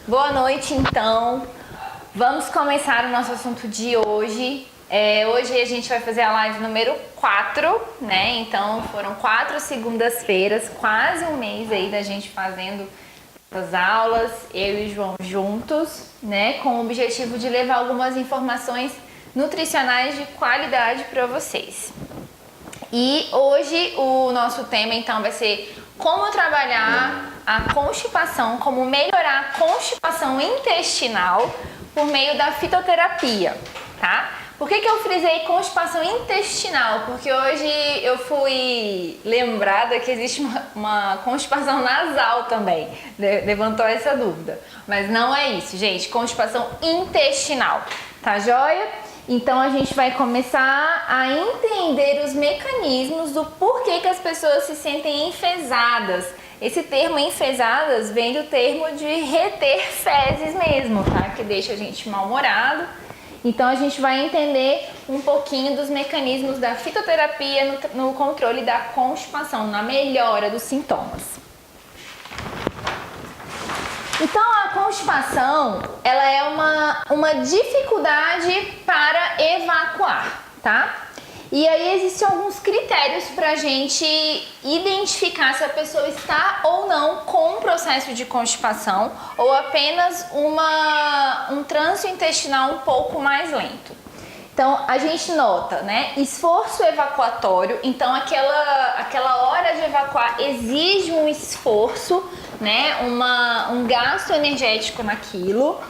Boa noite, então. Vamos começar o nosso assunto de hoje. Hoje a gente vai fazer a live número 4, né? Então foram 4 segundas-feiras, quase um mês aí da gente fazendo as aulas, eu e o João juntos, né? Com o objetivo de levar algumas informações nutricionais de qualidade para vocês. E hoje o nosso tema então vai ser como trabalhar a constipação, como melhorar a constipação intestinal por meio da fitoterapia, tá? Por que eu frisei constipação intestinal? Porque hoje eu fui lembrada que existe uma constipação nasal também. Levantou essa dúvida. Mas não é isso, gente. Constipação intestinal. Tá joia? Então a gente vai começar a entender os mecanismos do porquê que as pessoas se sentem enfesadas. Esse termo enfesadas vem do termo de reter fezes mesmo, tá? Que deixa a gente mal-humorado. Então a gente vai entender um pouquinho dos mecanismos da fitoterapia no controle da constipação, na melhora dos sintomas. Então a constipação, ela é uma dificuldade para evacuar, tá? E aí existem alguns critérios para a gente identificar se a pessoa está ou não com um processo de constipação ou apenas um trânsito intestinal um pouco mais lento. Então a gente nota, né, esforço evacuatório, então aquela hora de evacuar exige um esforço, né, um gasto energético naquilo.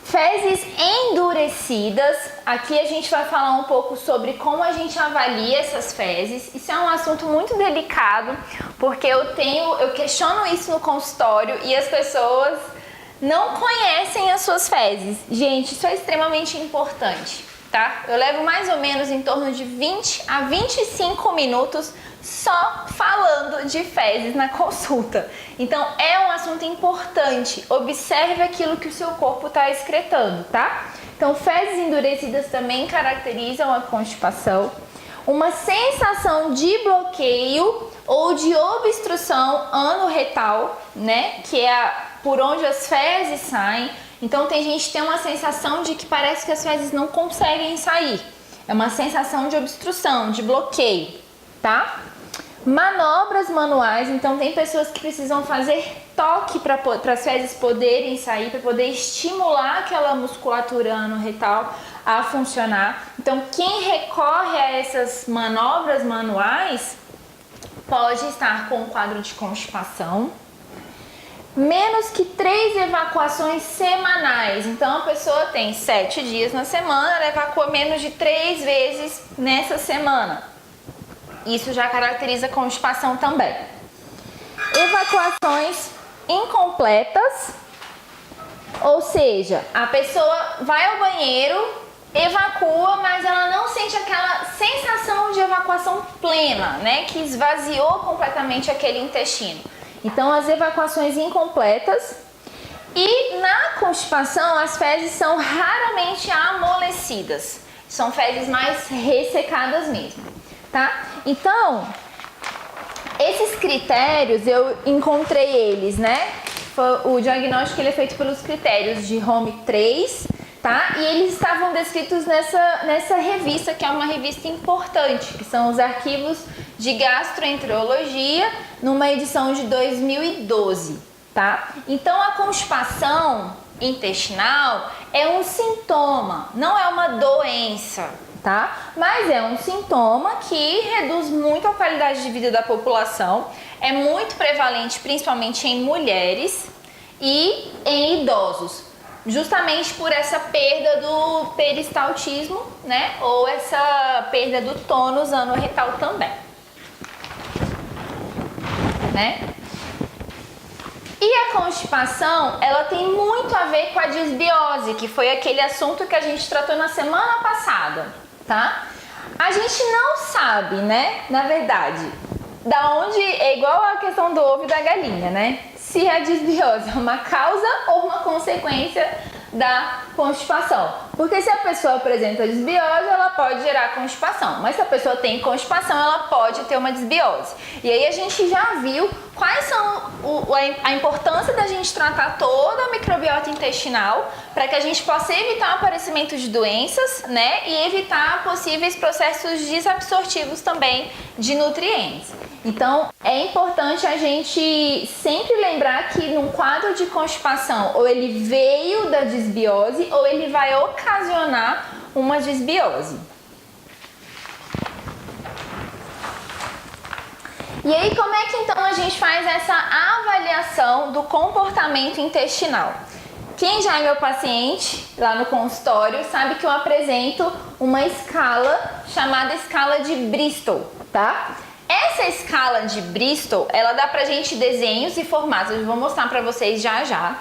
Fezes endurecidas, aqui a gente vai falar um pouco sobre como a gente avalia essas fezes. Isso é um assunto muito delicado, porque eu questiono isso no consultório e as pessoas não conhecem as suas fezes. Gente, isso é extremamente importante, tá? Eu levo mais ou menos em torno de 20 a 25 minutos só falando de fezes na consulta. Então é um assunto importante. Observe aquilo que o seu corpo está excretando, tá? Então fezes endurecidas também caracterizam a constipação. Uma sensação de bloqueio ou de obstrução anorretal, né? Que é por onde as fezes saem. Então tem gente que tem uma sensação de que parece que as fezes não conseguem sair. É uma sensação de obstrução, de bloqueio, tá? Manobras manuais, então tem pessoas que precisam fazer toque para as fezes poderem sair, para poder estimular aquela musculatura anorretal a funcionar. Então quem recorre a essas manobras manuais pode estar com um quadro de constipação. Menos que 3 evacuações semanais, então a pessoa tem 7 dias na semana, ela evacua menos de 3 vezes nessa semana. Isso já caracteriza constipação também. Evacuações incompletas, ou seja, a pessoa vai ao banheiro, evacua, mas ela não sente aquela sensação de evacuação plena, né? Que esvaziou completamente aquele intestino. Então, as evacuações incompletas. E na constipação, as fezes são raramente amolecidas. São fezes mais ressecadas mesmo, tá? Então, esses critérios, eu encontrei eles, né? O diagnóstico ele é feito pelos critérios de Home 3, tá? E eles estavam descritos nessa revista, que é uma revista importante, que são os arquivos de gastroenterologia, numa edição de 2012, tá? Então, a constipação intestinal é um sintoma, não é uma doença, tá? Mas é um sintoma que reduz muito a qualidade de vida da população, é muito prevalente principalmente em mulheres e em idosos, justamente por essa perda do peristaltismo, né? Ou essa perda do tônus anorretal também, né? E a constipação, ela tem muito a ver com a disbiose, que foi aquele assunto que a gente tratou na semana passada, tá? A gente não sabe, né, na verdade, da onde, é igual a questão do ovo e da galinha, né? Se a disbiose é uma causa ou uma consequência da constipação. Porque se a pessoa apresenta desbiose, ela pode gerar constipação. Mas se a pessoa tem constipação, ela pode ter uma desbiose. E aí a gente já viu quais são a importância da gente tratar toda a microbiota intestinal para que a gente possa evitar o aparecimento de doenças, né? E evitar possíveis processos desabsortivos também de nutrientes. Então, é importante a gente sempre lembrar que num quadro de constipação, ou ele veio da desbiose, ou ele vai ocasionar uma desbiose. E aí, como é que então a gente faz essa avaliação do comportamento intestinal? Quem já é meu paciente lá no consultório sabe que eu apresento uma escala chamada escala de Bristol, tá? Essa escala de Bristol, ela dá pra gente desenhos e formatos, eu vou mostrar pra vocês já já,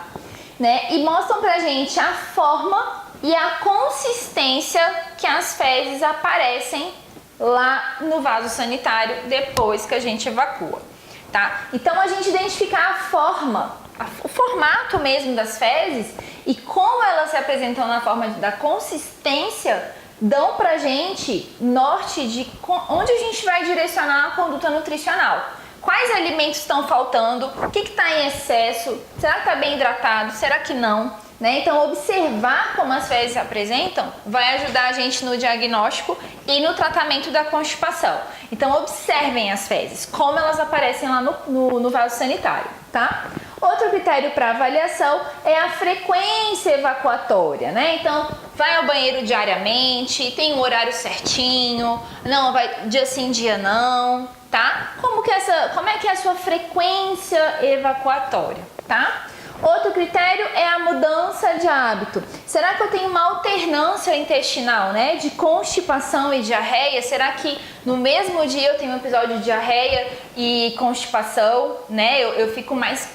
né? E mostram pra gente a forma e a consistência que as fezes aparecem lá no vaso sanitário depois que a gente evacua, tá? Então a gente identificar a forma, o formato mesmo das fezes e como elas se apresentam na forma da consistência dão pra gente norte de onde a gente vai direcionar a conduta nutricional. Quais alimentos estão faltando? O que está em excesso? Será que está bem hidratado? Será que não? Né? Então, observar como as fezes se apresentam vai ajudar a gente no diagnóstico e no tratamento da constipação. Então, observem as fezes, como elas aparecem lá no vaso sanitário, tá? Outro critério para avaliação é a frequência evacuatória, né? Então, vai ao banheiro diariamente, tem um horário certinho, não vai dia sim, dia não, tá? Como é que é a sua frequência evacuatória, tá? Outro critério é a mudança de hábito. Será que eu tenho uma alternância intestinal, né? De constipação e diarreia? Será que no mesmo dia eu tenho um episódio de diarreia e constipação, né? Eu fico mais...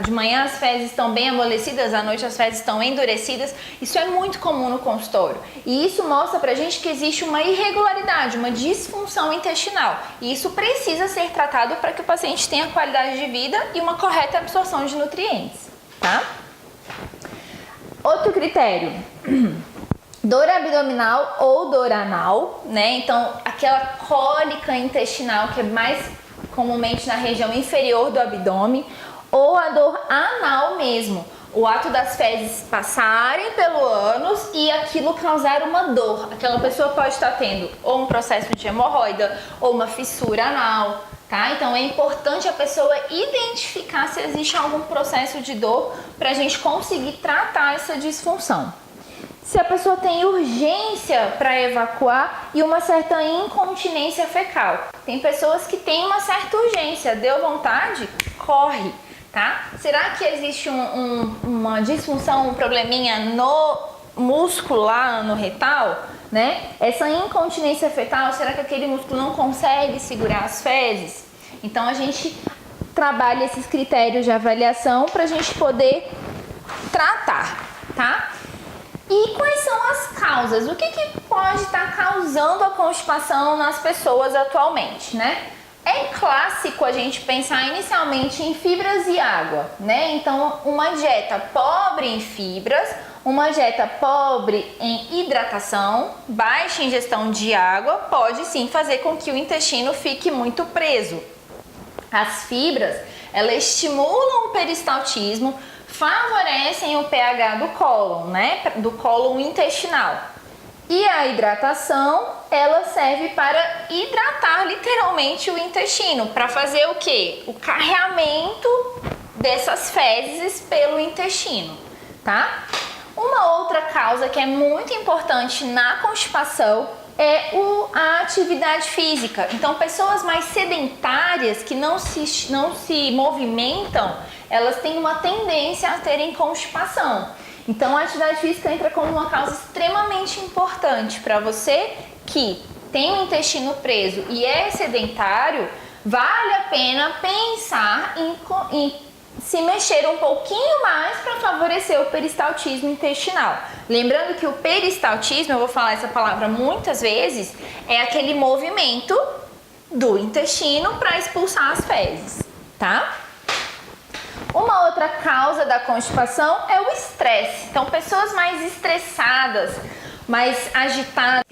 De manhã as fezes estão bem amolecidas, à noite as fezes estão endurecidas. Isso é muito comum no consultório. E isso mostra pra gente que existe uma irregularidade, uma disfunção intestinal. E isso precisa ser tratado para que o paciente tenha qualidade de vida e uma correta absorção de nutrientes. Tá? Outro critério, dor abdominal ou dor anal, né? Então, aquela cólica intestinal que é mais comumente na região inferior do abdômen, ou a dor anal mesmo, o ato das fezes passarem pelo ânus e aquilo causar uma dor. Aquela pessoa pode estar tendo ou um processo de hemorroida ou uma fissura anal. Tá? Então é importante a pessoa identificar se existe algum processo de dor para a gente conseguir tratar essa disfunção. Se a pessoa tem urgência para evacuar e uma certa incontinência fecal. Tem pessoas que têm uma certa urgência, deu vontade, corre. Tá? Será que existe uma disfunção, um probleminha no músculo lá no retal? Né? Essa incontinência fetal, será que aquele músculo não consegue segurar as fezes? Então a gente trabalha esses critérios de avaliação para a gente poder tratar, tá? E quais são as causas? O que pode estar causando a constipação nas pessoas atualmente, né? É clássico a gente pensar inicialmente em fibras e água, né? Então uma dieta pobre em fibras, uma dieta pobre em hidratação, baixa ingestão de água, pode sim fazer com que o intestino fique muito preso. As fibras, elas estimulam o peristaltismo, favorecem o pH do cólon, né? Do cólon intestinal. E a hidratação, ela serve para hidratar literalmente o intestino, para fazer o quê? O carreamento dessas fezes pelo intestino, tá? Uma outra causa que é muito importante na constipação é a atividade física. Então, pessoas mais sedentárias que não se movimentam, elas têm uma tendência a terem constipação. Então, a atividade física entra como uma causa extremamente importante para você que tem o intestino preso e é sedentário. Vale a pena pensar em se mexer um pouquinho mais para favorecer o peristaltismo intestinal. Lembrando que o peristaltismo, eu vou falar essa palavra muitas vezes, é aquele movimento do intestino para expulsar as fezes, tá? Uma outra causa da constipação é o estresse. Então, pessoas mais estressadas, mais agitadas,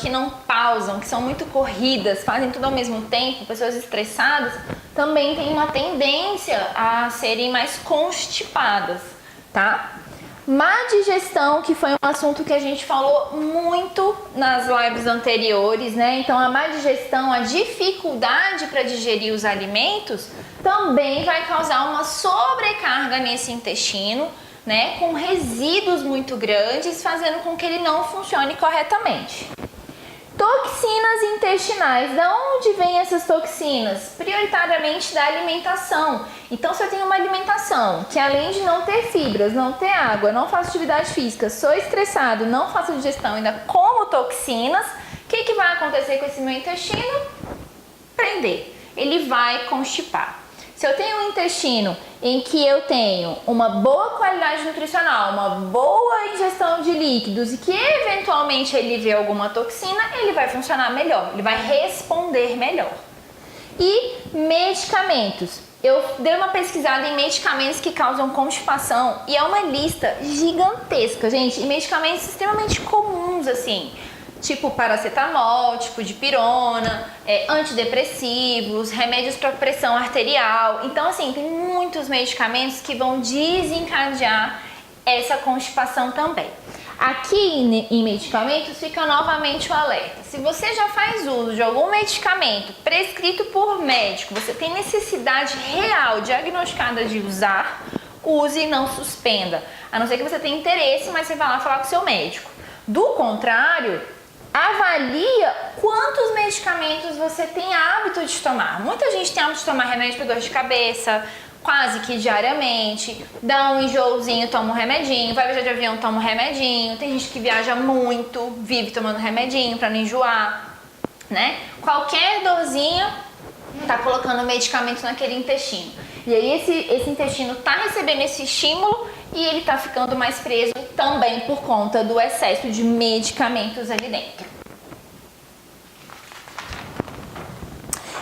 que não pausam, que são muito corridas, fazem tudo ao mesmo tempo, pessoas estressadas, também têm uma tendência a serem mais constipadas, tá? Má digestão, que foi um assunto que a gente falou muito nas lives anteriores, né? Então, a má digestão, a dificuldade para digerir os alimentos, também vai causar uma sobrecarga nesse intestino, né? Com resíduos muito grandes, fazendo com que ele não funcione corretamente. Toxinas intestinais. Da onde vêm essas toxinas? Prioritariamente da alimentação. Então, se eu tenho uma alimentação que, além de não ter fibras, não ter água, não faço atividade física, sou estressado, não faço digestão, ainda como toxinas, o que vai acontecer com esse meu intestino? Prender. Ele vai constipar. Se eu tenho um intestino em que eu tenho uma boa qualidade nutricional, uma boa ingestão de líquidos e que eventualmente ele vê alguma toxina, ele vai funcionar melhor, ele vai responder melhor. E medicamentos. Eu dei uma pesquisada em medicamentos que causam constipação e é uma lista gigantesca, gente, e medicamentos extremamente comuns, assim, tipo paracetamol, tipo dipirona, antidepressivos, remédios para pressão arterial. Então, assim, tem muitos medicamentos que vão desencadear essa constipação também. Aqui em medicamentos fica novamente o alerta. Se você já faz uso de algum medicamento prescrito por médico, você tem necessidade real, diagnosticada de usar, use e não suspenda. A não ser que você tenha interesse, mas você vai lá falar com o seu médico. Do contrário, avalia quantos medicamentos você tem hábito de tomar. Muita gente tem hábito de tomar remédio para dor de cabeça, quase que diariamente. Dá um enjoozinho, toma um remedinho. Vai viajar de avião, toma um remedinho. Tem gente que viaja muito, vive tomando remedinho para não enjoar, né? Qualquer dorzinha, tá colocando medicamento naquele intestino. E aí esse intestino tá recebendo esse estímulo e ele tá ficando mais preso também por conta do excesso de medicamentos ali dentro.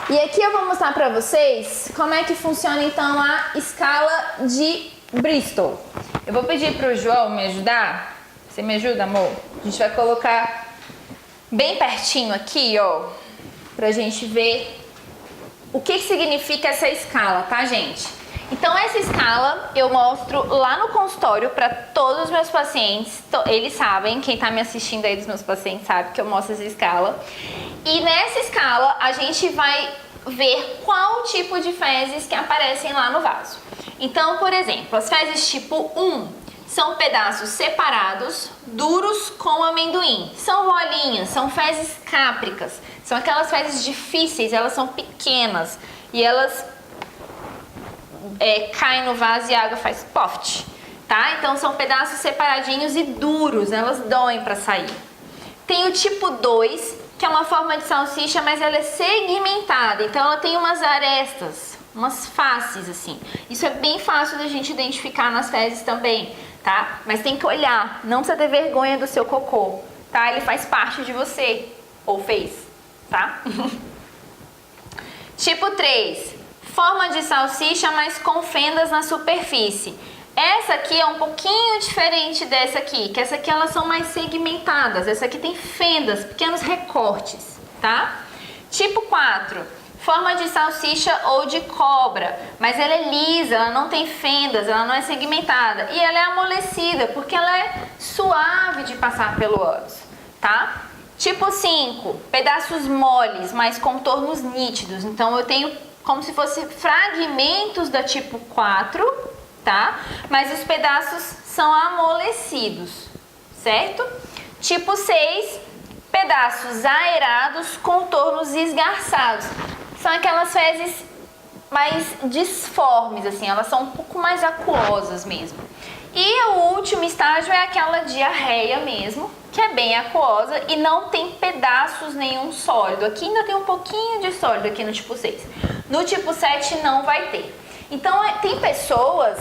E aqui eu vou mostrar pra vocês como é que funciona então a escala de Bristol. Eu vou pedir pro João me ajudar. Você me ajuda, amor? A gente vai colocar bem pertinho aqui, ó, pra gente ver o que significa essa escala, tá, gente? Então, essa escala eu mostro lá no consultório para todos os meus pacientes. Eles sabem, quem tá me assistindo aí dos meus pacientes sabe que eu mostro essa escala. E nessa escala, a gente vai ver qual tipo de fezes que aparecem lá no vaso. Então, por exemplo, as fezes tipo 1 são pedaços separados, duros com amendoim. São bolinhas, são fezes cápricas. São aquelas fezes difíceis, elas são pequenas e elas caem no vaso e a água faz poft, tá? Então são pedaços separadinhos e duros, elas doem para sair. Tem o tipo 2, que é uma forma de salsicha, mas ela é segmentada, então ela tem umas arestas, umas faces assim. Isso é bem fácil da gente identificar nas fezes também, tá? Mas tem que olhar, não precisa ter vergonha do seu cocô, tá? Ele faz parte de você, ou fez, tá? Tipo 3, forma de salsicha, mas com fendas na superfície. Essa aqui é um pouquinho diferente dessa aqui, que essa aqui elas são mais segmentadas. Essa aqui tem fendas, pequenos recortes, tá? Tipo 4, forma de salsicha ou de cobra, mas ela é lisa, ela não tem fendas, ela não é segmentada. E ela é amolecida, porque ela é suave de passar pelo ânus, tá? Tipo 5, pedaços moles, mas contornos nítidos. Então eu tenho como se fossem fragmentos da tipo 4, tá? Mas os pedaços são amolecidos, certo? Tipo 6, pedaços aerados, contornos esgarçados. São aquelas fezes mais disformes, assim, elas são um pouco mais aquosas mesmo. E o último estágio é aquela diarreia mesmo, que é bem aquosa e não tem pedaços nenhum sólido. Aqui ainda tem um pouquinho de sólido aqui no tipo 6. No tipo 7 não vai ter. Então, tem pessoas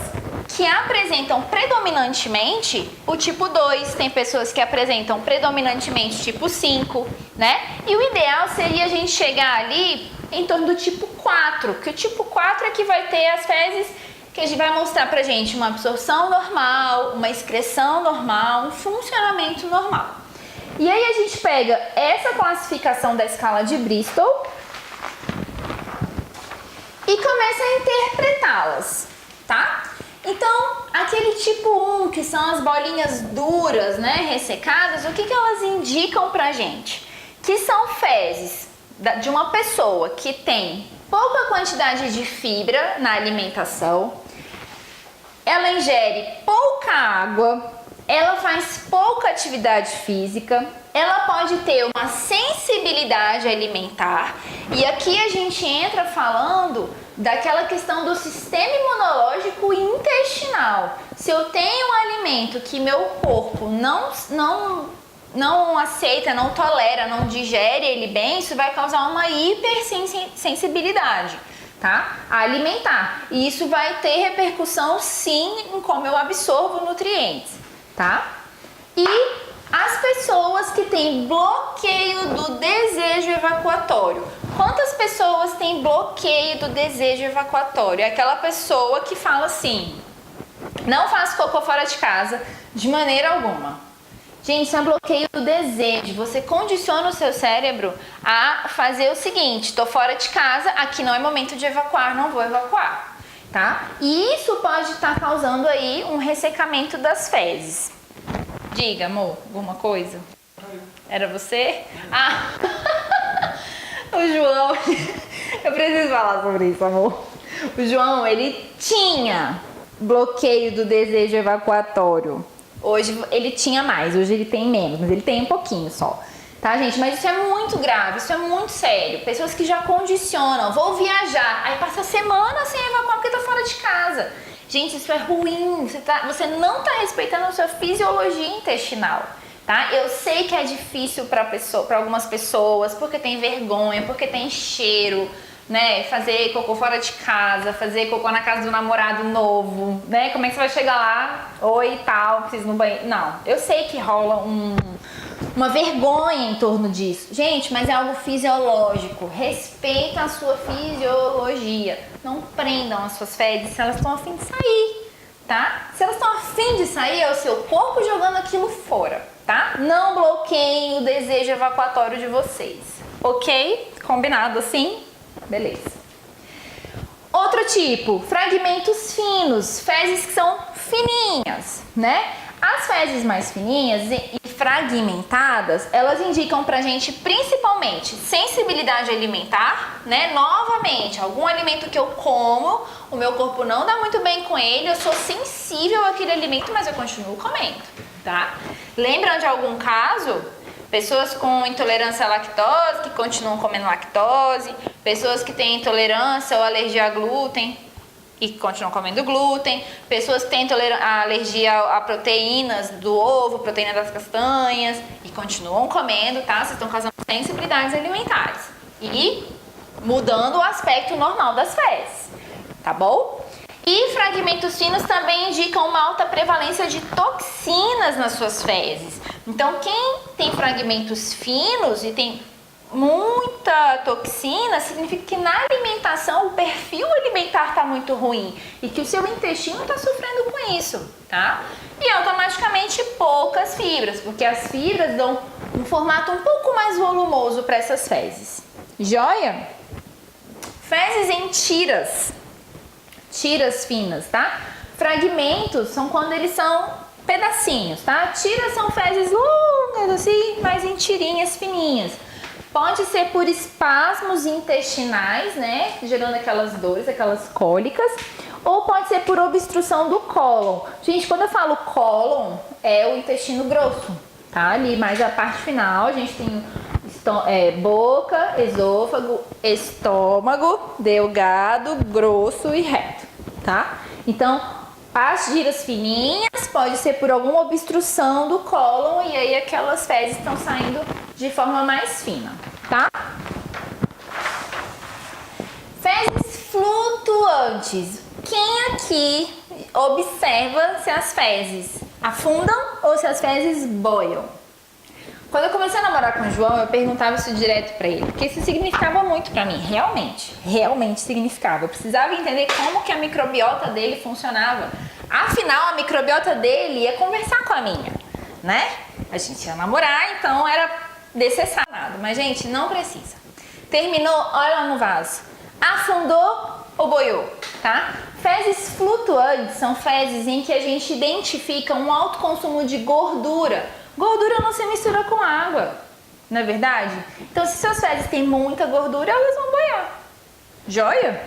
que apresentam predominantemente o tipo 2, tem pessoas que apresentam predominantemente tipo 5, né? E o ideal seria a gente chegar ali em torno do tipo 4, que o tipo 4 é que vai ter as fezes que que a gente vai mostrar pra gente uma absorção normal, uma excreção normal, um funcionamento normal. E aí a gente pega essa classificação da escala de Bristol e começa a interpretá-las, tá? Então, aquele tipo 1, que são as bolinhas duras, né, ressecadas, o que elas indicam pra gente? Que são fezes de uma pessoa que tem pouca quantidade de fibra na alimentação, ela ingere pouca água, ela faz pouca atividade física, ela pode ter uma sensibilidade alimentar, e aqui a gente entra falando daquela questão do sistema imunológico e intestinal. Se eu tenho um alimento que meu corpo não aceita, não tolera, não digere ele bem, isso vai causar uma hipersensibilidade, tá? Alimentar. E isso vai ter repercussão sim em como eu absorvo nutrientes, tá? E as pessoas que têm bloqueio do desejo evacuatório. Quantas pessoas têm bloqueio do desejo evacuatório? É aquela pessoa que fala assim: não faço cocô fora de casa de maneira alguma. Gente, isso é um bloqueio do desejo. Você condiciona o seu cérebro a fazer o seguinte: tô fora de casa, aqui não é momento de evacuar, não vou evacuar, tá? E isso pode estar causando aí um ressecamento das fezes. Diga, amor, alguma coisa? Era você? Ah! O João, eu preciso falar sobre isso, amor. O João, ele tinha bloqueio do desejo evacuatório. Hoje ele tinha mais, hoje ele tem menos, mas ele tem um pouquinho só. Tá, gente? Mas isso é muito grave, isso é muito sério. Pessoas que já condicionam, vou viajar, aí passa semana sem evacuar porque tá fora de casa. Gente, isso é ruim, você não tá respeitando a sua fisiologia intestinal. Tá? Eu sei que é difícil para algumas pessoas, porque tem vergonha, porque tem cheiro, né? Fazer cocô fora de casa, fazer cocô na casa do namorado novo, né? Como é que você vai chegar lá? Oi e tal, preciso ir no banheiro. Não, eu sei que rola uma vergonha em torno disso. Gente, mas é algo fisiológico. Respeita a sua fisiologia. Não prendam as suas fezes se elas estão a fim de sair, tá? Se elas estão a fim de sair, é o seu corpo jogando aquilo fora, tá? Não bloqueiem o desejo evacuatório de vocês, ok? Combinado assim? Beleza. Outro tipo, fragmentos finos, fezes que são fininhas, né? As fezes mais fininhas e fragmentadas, elas indicam pra gente principalmente sensibilidade alimentar, né? Novamente, algum alimento que eu como, o meu corpo não dá muito bem com ele, eu sou sensível àquele alimento, mas eu continuo comendo, tá? Lembram de algum caso? Pessoas com intolerância à lactose, que continuam comendo lactose, pessoas que têm intolerância ou alergia a glúten e continuam comendo glúten, pessoas que têm alergia a proteínas do ovo, proteína das castanhas e continuam comendo, tá? Vocês estão causando sensibilidades alimentares e mudando o aspecto normal das fezes, tá bom? E fragmentos finos também indicam uma alta prevalência de toxinas nas suas fezes. Então, quem tem fragmentos finos e tem muita toxina, significa que na alimentação o perfil alimentar está muito ruim e que o seu intestino está sofrendo com isso, tá? E automaticamente poucas fibras, porque as fibras dão um formato um pouco mais volumoso para essas fezes. Joia? Fezes em tiras. Tiras finas, tá? Fragmentos são quando eles são pedacinhos, tá? Tiras são fezes longas, assim, mas em tirinhas fininhas. Pode ser por espasmos intestinais, né? Gerando aquelas dores, aquelas cólicas. Ou pode ser por obstrução do cólon. Gente, quando eu falo cólon, é o intestino grosso, tá? Ali mais a parte final, a gente tem boca, esôfago, estômago, delgado, grosso e reto, tá? Então, as giras fininhas pode ser por alguma obstrução do cólon e aí aquelas fezes estão saindo de forma mais fina, tá? Fezes flutuantes. Quem aqui observa se as fezes afundam ou se as fezes boiam? Quando eu comecei a namorar com o João, eu perguntava isso direto pra ele, porque isso significava muito pra mim, realmente significava. Eu precisava entender como que a microbiota dele funcionava. Afinal, a microbiota dele ia conversar com a minha, né? A gente ia namorar, então era necessário. Mas, gente, não precisa. Terminou, olha lá no vaso. Afundou ou boiou, tá? Fezes flutuantes são fezes em que a gente identifica um alto consumo de gordura. Gordura não se mistura com água, não é verdade? Então, se suas fezes têm muita gordura, elas vão boiar. Joia?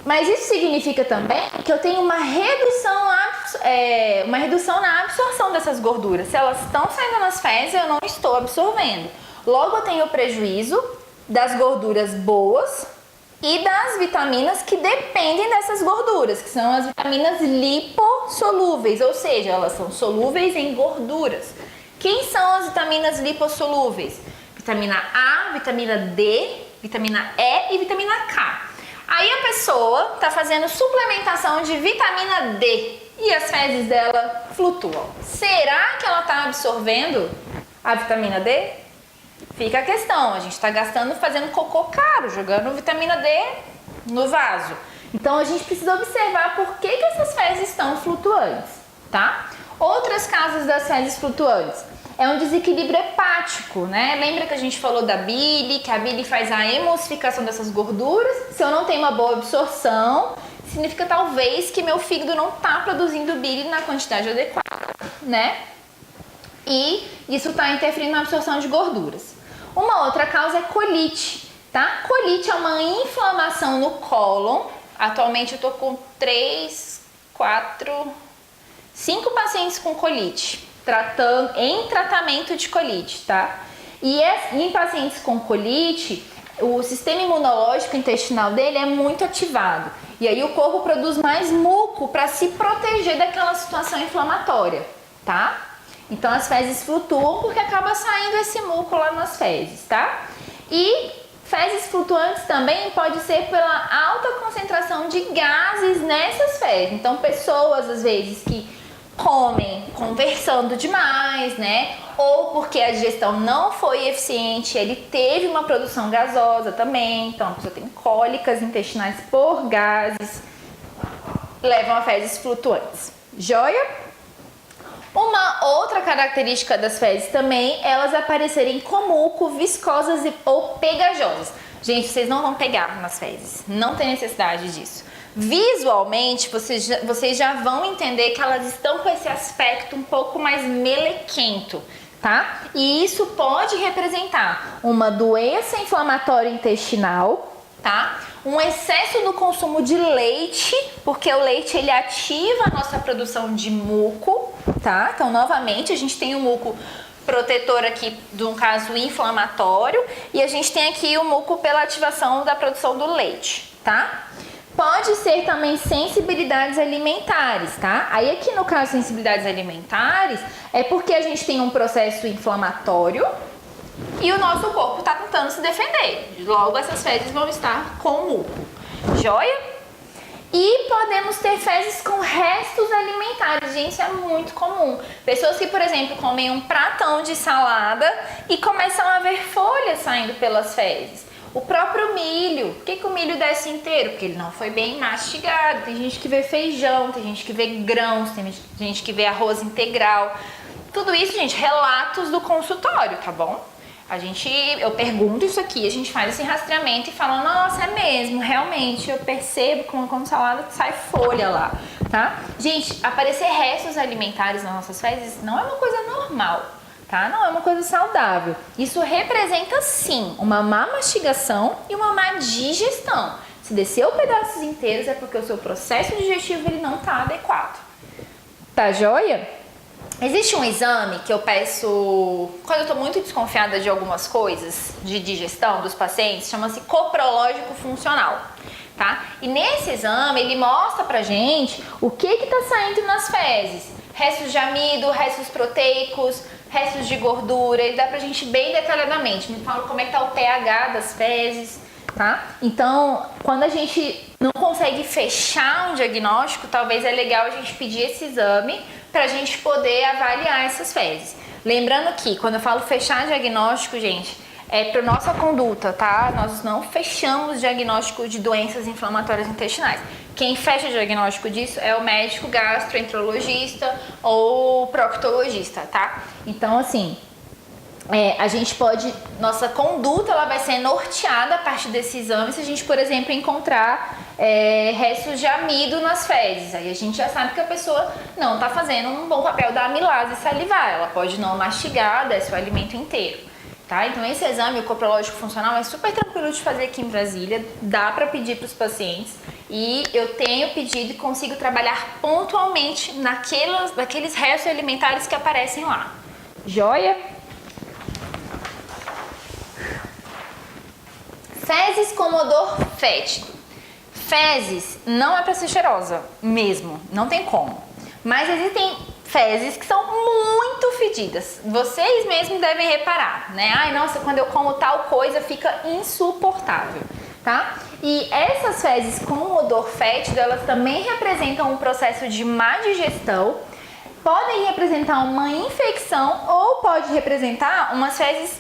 Mas isso significa também que eu tenho uma redução na absorção dessas gorduras. Se elas estão saindo nas fezes, eu não estou absorvendo. Logo, eu tenho prejuízo das gorduras boas e das vitaminas que dependem dessas gorduras, que são as vitaminas lipossolúveis, ou seja, elas são solúveis em gorduras. Quem são as vitaminas lipossolúveis? Vitamina A, vitamina D, vitamina E e vitamina K. Aí a pessoa está fazendo suplementação de vitamina D e as fezes dela flutuam. Será que ela está absorvendo a vitamina D? Fica a questão, a gente está gastando fazendo cocô caro, jogando vitamina D no vaso. Então a gente precisa observar por que essas fezes estão flutuantes, tá? Outras causas das fezes flutuantes é um desequilíbrio hepático, né? Lembra que a gente falou da bile, que a bile faz a emulsificação dessas gorduras? Se eu não tenho uma boa absorção, significa talvez que meu fígado não está produzindo bile na quantidade adequada, né? E isso está interferindo na absorção de gorduras. Uma outra causa é colite, tá? Colite é uma inflamação no cólon. Atualmente eu tô com 5 pacientes com colite, em tratamento de colite, tá? E em pacientes com colite, o sistema imunológico intestinal dele é muito ativado. E aí o corpo produz mais muco para se proteger daquela situação inflamatória, tá? Então as fezes flutuam porque acaba saindo esse muco lá nas fezes, tá? E fezes flutuantes também pode ser pela alta concentração de gases nessas fezes. Então pessoas às vezes que comem conversando demais, né? Ou porque a digestão não foi eficiente, ele teve uma produção gasosa também. Então a pessoa tem cólicas intestinais por gases, levam a fezes flutuantes. Joia? Uma outra característica das fezes também, elas aparecerem com muco, viscosas ou pegajosas. Gente, vocês não vão pegar nas fezes, não tem necessidade disso. Visualmente, vocês já vão entender que elas estão com esse aspecto um pouco mais melequento, tá? E isso pode representar uma doença inflamatória intestinal, tá? Um excesso no consumo de leite, porque o leite ele ativa a nossa produção de muco, tá? Então, novamente, a gente tem o muco protetor aqui de um caso inflamatório e a gente tem aqui o muco pela ativação da produção do leite, tá? Pode ser também sensibilidades alimentares, tá? Aí aqui no caso sensibilidades alimentares é porque a gente tem um processo inflamatório e o nosso corpo está tentando se defender. Logo essas fezes vão estar com muco. Joia? E podemos ter fezes com restos alimentares. Gente, isso é muito comum. Pessoas que, por exemplo, comem um pratão de salada e começam a ver folhas saindo pelas fezes. O próprio milho. Por que o milho desce inteiro? Porque ele não foi bem mastigado. Tem gente que vê feijão, tem gente que vê grãos, tem gente que vê arroz integral. Tudo isso, gente, relatos do consultório, tá bom? Eu pergunto isso aqui, a gente faz esse rastreamento e fala, nossa, é mesmo, realmente, eu percebo que quando salada sai folha lá, tá? Gente, aparecer restos alimentares nas nossas fezes não é uma coisa normal, tá? Não é uma coisa saudável. Isso representa, sim, uma má mastigação e uma má digestão. Se desceu pedaços inteiros é porque o seu processo digestivo ele não tá adequado. Tá joia? Existe um exame que eu peço quando eu tô muito desconfiada de algumas coisas de digestão dos pacientes, chama-se coprológico funcional, tá? E nesse exame ele mostra pra gente o que tá saindo nas fezes. Restos de amido, restos proteicos, restos de gordura, ele dá pra gente bem detalhadamente. Me fala como é que tá o pH das fezes, tá? Então, quando a gente não consegue fechar um diagnóstico, talvez é legal a gente pedir esse exame para a gente poder avaliar essas fezes. Lembrando que quando eu falo fechar diagnóstico, gente, é para nossa conduta, tá? Nós não fechamos diagnóstico de doenças inflamatórias intestinais. Quem fecha o diagnóstico disso é o médico gastroenterologista ou proctologista, tá? Então, assim, a gente pode, nossa conduta ela vai ser norteada a partir desse exame se a gente, por exemplo, encontrar restos de amido nas fezes. Aí a gente já sabe que a pessoa não está fazendo um bom papel da amilase salivar, ela pode não mastigar, desce o alimento inteiro. Tá? Então esse exame, o coprológico funcional, é super tranquilo de fazer aqui em Brasília, dá para pedir para os pacientes e eu tenho pedido e consigo trabalhar pontualmente naqueles restos alimentares que aparecem lá. Joia? Fezes com odor fétido. Fezes não é para ser cheirosa mesmo, não tem como. Mas existem fezes que são muito fedidas. Vocês mesmos devem reparar, né? Ai, nossa, quando eu como tal coisa fica insuportável, tá? E essas fezes com odor fétido, elas também representam um processo de má digestão, podem representar uma infecção ou pode representar umas fezes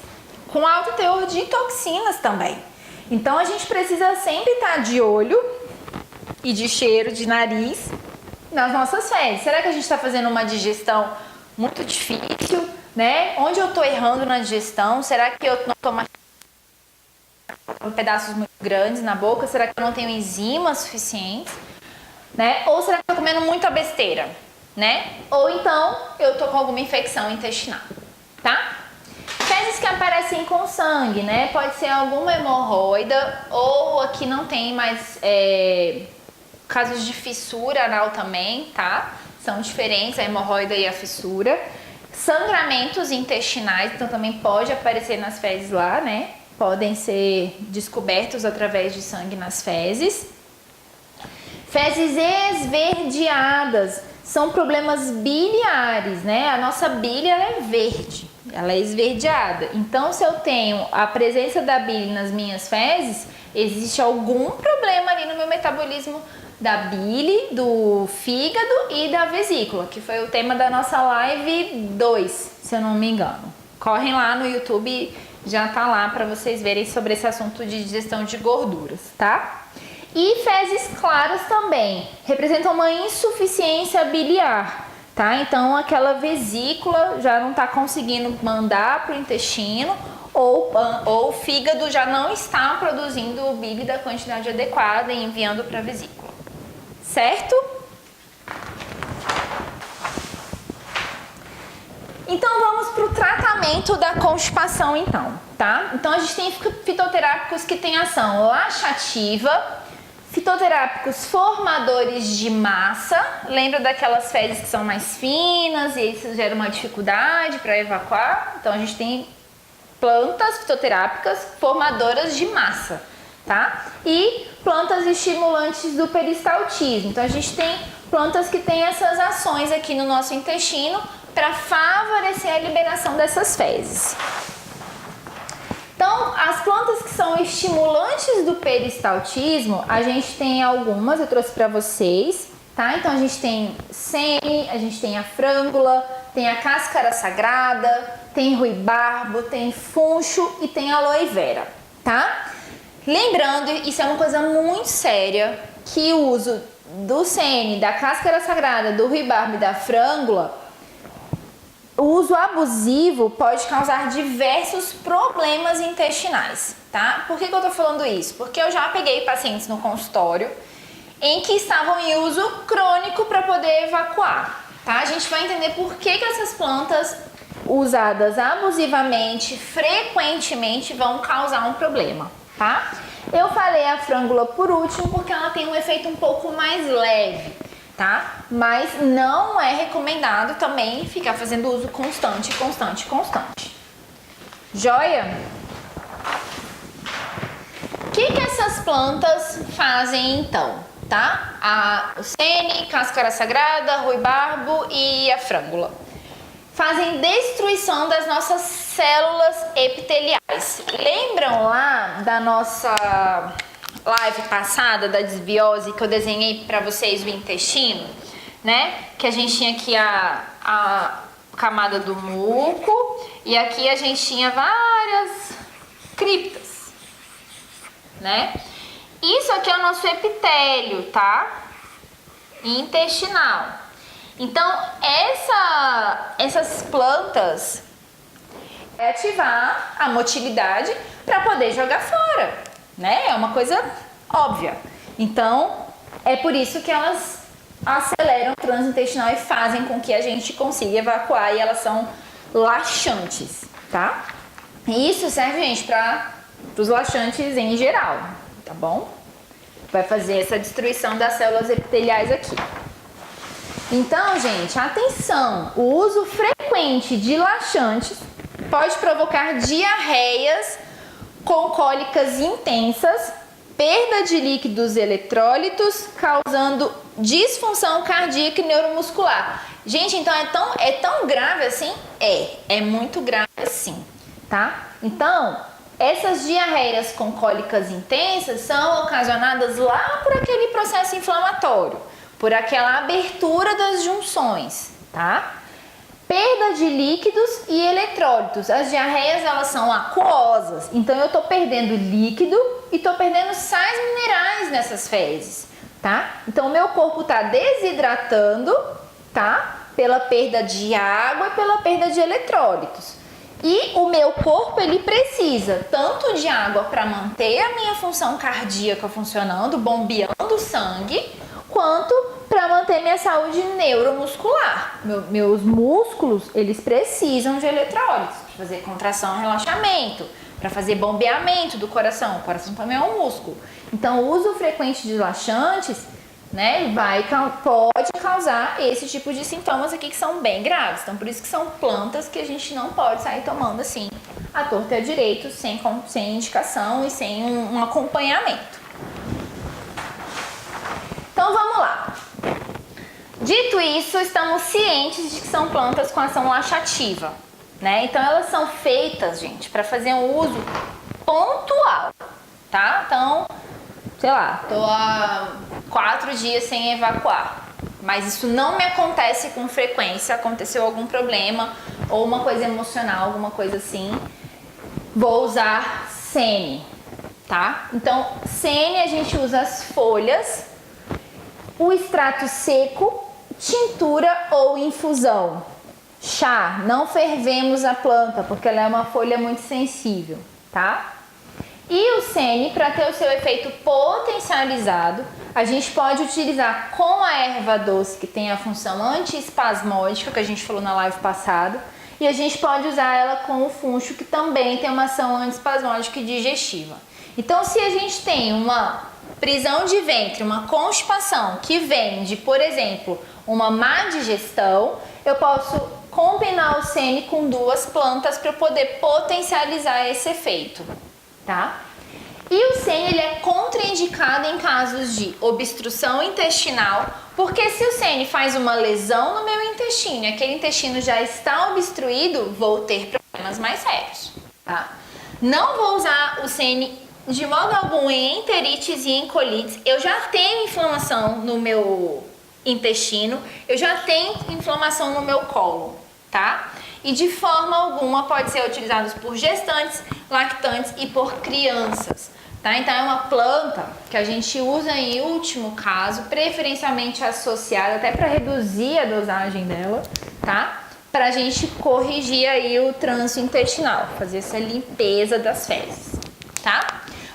com alto teor de toxinas também. Então a gente precisa sempre estar de olho e de cheiro, de nariz nas nossas fezes. Será que a gente está fazendo uma digestão muito difícil, né? Onde eu estou errando na digestão? Será que eu não estou mastigando pedaços muito grandes na boca? Será que eu não tenho enzimas suficientes? Né? Ou será que eu estou comendo muita besteira? Né? Ou então eu estou com alguma infecção intestinal, tá? Fezes que aparecem com sangue, né? Pode ser alguma hemorroida ou aqui não tem mais casos de fissura anal também, tá? São diferentes, a hemorroida e a fissura. Sangramentos intestinais, então também pode aparecer nas fezes lá, né? Podem ser descobertos através de sangue nas fezes. Fezes esverdeadas são problemas biliares, né? A nossa bile ela é verde, ela é esverdeada. Então, se eu tenho a presença da bile nas minhas fezes, existe algum problema ali no meu metabolismo da bile, do fígado e da vesícula, que foi o tema da nossa live 2, se eu não me engano. Correm lá no YouTube, já tá lá para vocês verem sobre esse assunto de digestão de gorduras, tá? E fezes claras também representam uma insuficiência biliar, tá? Então aquela vesícula já não tá conseguindo mandar pro intestino ou o fígado já não está produzindo o bile da quantidade adequada e enviando para a vesícula. Certo? Então vamos para o tratamento da constipação então, tá? Então a gente tem fitoterápicos que têm ação laxativa, fitoterápicos formadores de massa, lembra daquelas fezes que são mais finas e isso gera uma dificuldade para evacuar? Então a gente tem plantas fitoterápicas formadoras de massa, tá? E plantas estimulantes do peristaltismo. Então a gente tem plantas que têm essas ações aqui no nosso intestino para favorecer a liberação dessas fezes. Então, as plantas que são estimulantes do peristaltismo, a gente tem algumas, eu trouxe para vocês, tá? Então a gente tem sene, a gente tem a frângula, tem a cáscara sagrada, tem ruibarbo, tem funcho e tem aloe vera, tá? Lembrando, isso é uma coisa muito séria, que o uso do sene, da cáscara sagrada, do ruibarbo e da frângula, o uso abusivo pode causar diversos problemas intestinais, tá? Por que eu tô falando isso? Porque eu já peguei pacientes no consultório em que estavam em uso crônico para poder evacuar, tá? A gente vai entender por que essas plantas usadas abusivamente, frequentemente, vão causar um problema, tá? Eu falei a frângula por último porque ela tem um efeito um pouco mais leve, tá? Mas não é recomendado também ficar fazendo uso constante. Joia? O que essas plantas fazem então, tá? O sene, cáscara sagrada, ruibarbo e a frângula fazem destruição das nossas células epiteliais. Lembram lá da nossa live passada da desbiose que eu desenhei para vocês o intestino? né? Que a gente tinha aqui a camada do muco e aqui a gente tinha várias criptas, né? Isso aqui é o nosso epitélio, tá? Intestinal. Então, essas plantas vai ativar a motilidade para poder jogar fora, né? É uma coisa óbvia. Então, é por isso que elas aceleram o trânsito intestinal e fazem com que a gente consiga evacuar, e elas são laxantes, tá? E isso serve, gente, para os laxantes em geral, tá bom? Vai fazer essa destruição das células epiteliais aqui. Então, gente, atenção! O uso frequente de laxantes pode provocar diarreias com cólicas intensas, perda de líquidos eletrólitos, causando disfunção cardíaca e neuromuscular. Gente, então é tão grave assim? É muito grave assim, tá? Então, essas diarreias com cólicas intensas são ocasionadas lá por aquele processo inflamatório, por aquela abertura das junções, tá? Perda de líquidos e eletrólitos. As diarreias, elas são aquosas, então eu tô perdendo líquido e tô perdendo sais minerais nessas fezes, tá? Então o meu corpo tá desidratando, tá? Pela perda de água e pela perda de eletrólitos. E o meu corpo, ele precisa tanto de água para manter a minha função cardíaca funcionando, bombeando sangue, quanto para manter minha saúde neuromuscular. Meus músculos, eles precisam de eletrólitos para fazer contração, relaxamento, para fazer bombeamento do coração. O coração também é um músculo. Então, o uso frequente de laxantes, né, pode causar esse tipo de sintomas aqui que são bem graves. Então, por isso que são plantas que a gente não pode sair tomando assim, à torta e à direito, sem indicação e sem um acompanhamento. Então, vamos lá. Dito isso, estamos cientes de que são plantas com ação laxativa, né? Então, elas são feitas, gente, para fazer um uso pontual, tá? Então, sei lá, tô há 4 dias sem evacuar, mas isso não me acontece com frequência. Aconteceu algum problema ou uma coisa emocional, alguma coisa assim, vou usar Sene, tá? Então, Sene a gente usa as folhas, o extrato seco, tintura ou infusão. Chá, não fervemos a planta porque ela é uma folha muito sensível, tá? E o Sene, para ter o seu efeito potencializado, a gente pode utilizar com a erva doce, que tem a função antiespasmódica, que a gente falou na live passada, e a gente pode usar ela com o funcho, que também tem uma ação antiespasmódica e digestiva. Então, se a gente tem uma prisão de ventre, uma constipação que vem de, por exemplo, uma má digestão, eu posso combinar o Sene com 2 plantas para poder potencializar esse efeito, tá? E o Sene, ele é contraindicado em casos de obstrução intestinal, porque se o Sene faz uma lesão no meu intestino e aquele intestino já está obstruído, vou ter problemas mais sérios, tá? Não vou usar o Sene de modo algum em enterites e em colites. Eu já tenho inflamação no meu intestino, eu já tenho inflamação no meu colo, tá? E de forma alguma pode ser utilizado por gestantes, lactantes e por crianças, tá? Então é uma planta que a gente usa em último caso, preferencialmente associada até para reduzir a dosagem dela, tá? Pra gente corrigir aí o trânsito intestinal, fazer essa limpeza das fezes, tá?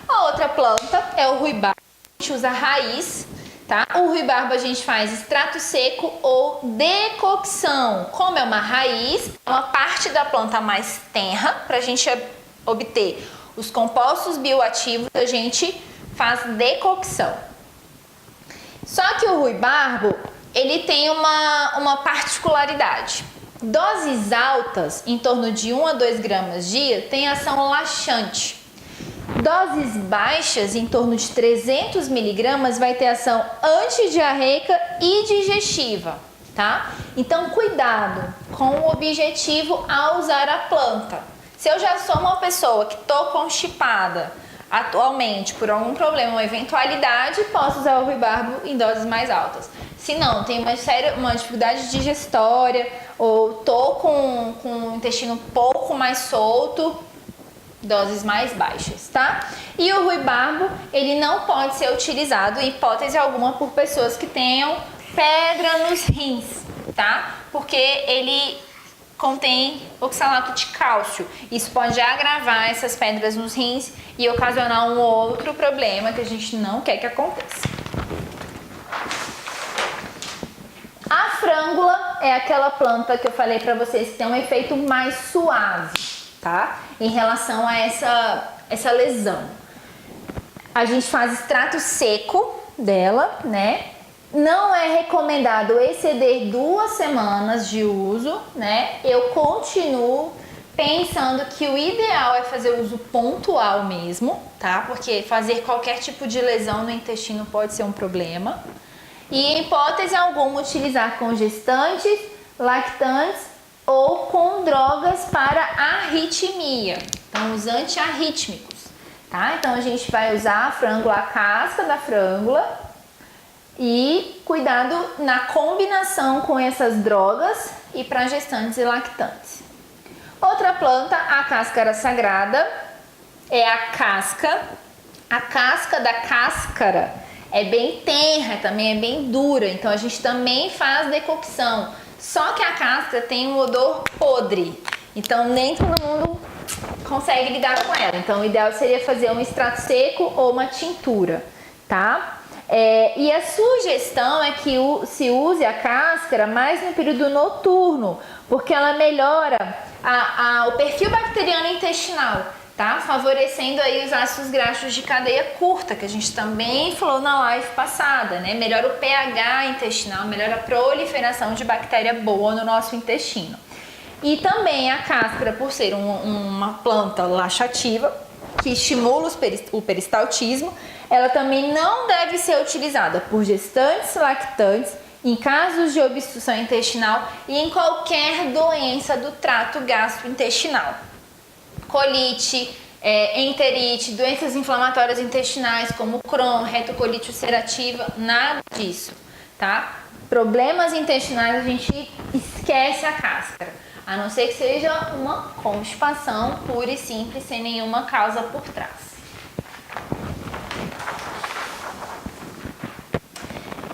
A outra planta é o ruibarbo, a gente usa a raiz, tá? O ruibarbo a gente faz extrato seco ou decocção. Como é uma raiz, é uma parte da planta mais tenra, pra gente obter os compostos bioativos, a gente faz decocção. Só que o ruibarbo, ele tem uma particularidade. Doses altas, em torno de 1 a 2 gramas dia, tem ação laxante. Doses baixas, em torno de 300 miligramas, vai ter ação antidiarreica e digestiva, tá? Então, cuidado com o objetivo ao usar a planta. Se eu já sou uma pessoa que estou constipada atualmente por algum problema ou eventualidade, posso usar o ruibarbo em doses mais altas. Se não, tem uma dificuldade digestória ou tô com o intestino um pouco mais solto, doses mais baixas, tá? E o ruibarbo, ele não pode ser utilizado em hipótese alguma por pessoas que tenham pedra nos rins, tá? Porque ele contém oxalato de cálcio. Isso pode agravar essas pedras nos rins e ocasionar um outro problema que a gente não quer que aconteça. A frângula é aquela planta que eu falei pra vocês que tem um efeito mais suave, tá? Em relação a essa lesão. A gente faz extrato seco dela, né? Não é recomendado exceder 2 semanas de uso, né? Eu continuo pensando que o ideal é fazer uso pontual mesmo, tá? Porque fazer qualquer tipo de lesão no intestino pode ser um problema. E em hipótese alguma utilizar com gestantes, lactantes ou com drogas para arritmia. Então os antiarrítmicos, tá? Então a gente vai usar a frângula, a casca da frângula e cuidado na combinação com essas drogas e para gestantes e lactantes. Outra planta, a cáscara sagrada, é a casca. A casca da cáscara é bem tenra, também é bem dura, então a gente também faz decocção. Só que a casca tem um odor podre, então nem todo mundo consegue lidar com ela. Então o ideal seria fazer um extrato seco ou uma tintura, tá? E a sugestão é que se use a cáscara mais no período noturno, porque ela melhora o perfil bacteriano intestinal, tá? Favorecendo aí os ácidos graxos de cadeia curta, que a gente também falou na live passada, né? Melhora o pH intestinal, melhora a proliferação de bactéria boa no nosso intestino. E também a cáscara, por ser uma planta laxativa, que estimula o peristaltismo, ela também não deve ser utilizada por gestantes, lactantes, em casos de obstrução intestinal e em qualquer doença do trato gastrointestinal. Colite, enterite, doenças inflamatórias intestinais como Crohn, retocolite ulcerativa, nada disso, tá? Problemas intestinais a gente esquece a cáscara, a não ser que seja uma constipação pura e simples, sem nenhuma causa por trás.